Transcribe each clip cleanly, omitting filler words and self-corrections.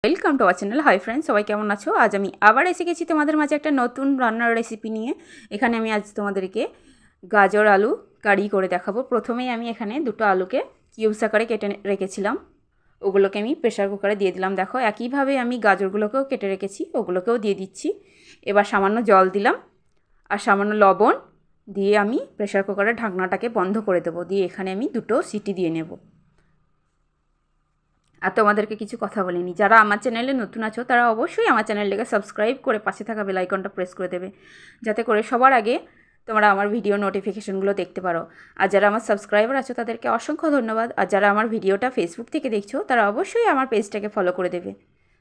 Welcome to our channel. Hi friends, সবাই কেমন আছো? আজ আমি আবার এসে গেছি তোমাদের মাঝে একটা নতুন রান্নার রেসিপি নিয়ে। এখানে আমি আজ তোমাদেরকে গাজর আলু কারি করে দেখাবো। প্রথমেই আমি এখানে দুটো আলুকে কিউবস আকারে কেটে রেখেছিলাম, ওগুলোকে আমি প্রেশার কুকারে দিয়ে দিলাম। দেখো, একইভাবে আমি গাজরগুলোকেও কেটে রেখেছি, ওগুলোকেও দিয়ে দিচ্ছি। এবার সামান্য জল দিলাম আর সামান্য লবণ দিয়ে আমি প্রেশার কুকারের ঢাকনাটাকে বন্ধ করে দেবো। দিয়ে এখানে আমি দুটো সিটি দিয়ে নেব। আর তোমাদেরকে কিছু কথা বলিনি, যারা আমার চ্যানেলে নতুন আছো তারা অবশ্যই আমার চ্যানেলটাকে সাবস্ক্রাইব করে পাশে থাকা বেল আইকনটা প্রেস করে দেবে, যাতে করে সবার আগে তোমরা আমার ভিডিও নোটিফিকেশনগুলো দেখতে পারো। আর যারা আমার সাবস্ক্রাইবার আছো তাদেরকে অসংখ্য ধন্যবাদ। আর যারা আমার ভিডিওটা ফেসবুক থেকে দেখছো তারা অবশ্যই আমার পেজটাকে ফলো করে দেবে।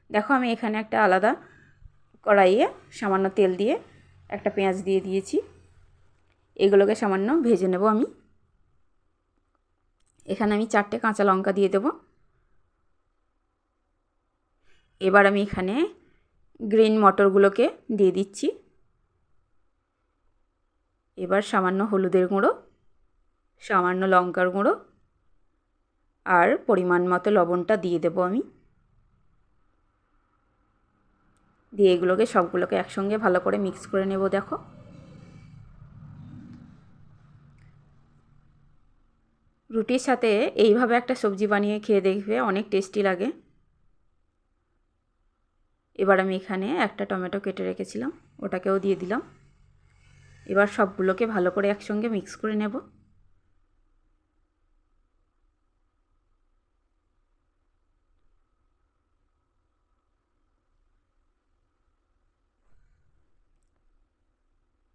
দেখো, আমি এখানে একটা আলাদা কড়াইয়ে সামান্য তেল দিয়ে একটা পেঁয়াজ দিয়ে দিয়েছি। এগুলোকে সামান্য ভেজে নেব আমি। এখানে আমি 4টে কাঁচা লঙ্কা দিয়ে দেবো। এবার আমি এখানে গ্রিন মটরগুলোকে দিয়ে দিচ্ছি। এবার সামান্য হলুদের গুঁড়ো, সামান্য লঙ্কার গুঁড়ো আর পরিমাণ মতো লবণটা দিয়ে দেবো আমি। দিয়ে এগুলোকে সবগুলোকে একসঙ্গে ভালো করে মিক্স করে নেব। দেখো, রুটির সাথে এইভাবে একটা সবজি বানিয়ে খেয়ে দেখবে, অনেক টেস্টি লাগে। এবার আমি এখানে একটা টমেটো কেটে রেখেছিলাম, ওটাকেও দিয়ে দিলাম। এবার সবগুলোকে ভালো করে একসঙ্গে মিক্স করে নেব।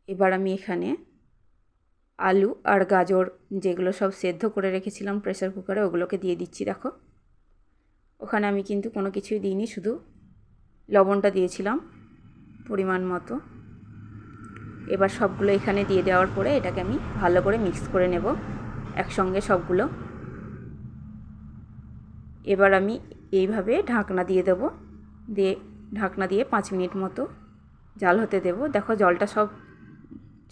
এবার আমি এখানে আলু আর গাজর যেগুলো সব সেদ্ধ করে রেখেছিলাম প্রেসার কুকারে, ওগুলোকে দিয়ে দিচ্ছি। দেখো, ওখানে আমি কিন্তু কোনো কিছুই দিইনি, শুধু লবণটা দিয়েছিলাম পরিমাণ মতো। এবার সবগুলো এখানে দিয়ে দেওয়ার পরে এটাকে আমি ভালো করে মিক্স করে নেব একসঙ্গে সবগুলো। এবার আমি এইভাবে ঢাকনা দিয়ে দেবো। দিয়ে ঢাকনা দিয়ে 5 মিনিট মতো জাল হতে দেব। দেখো, জলটা সব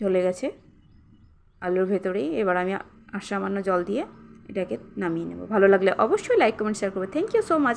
চলে গেছে আলুর ভেতরেই। এবার আমি সামান্য জল দিয়ে এটাকে নামিয়ে নেব। ভালো লাগলে অবশ্যই লাইক কমেন্ট শেয়ার করবে। Thank you so much.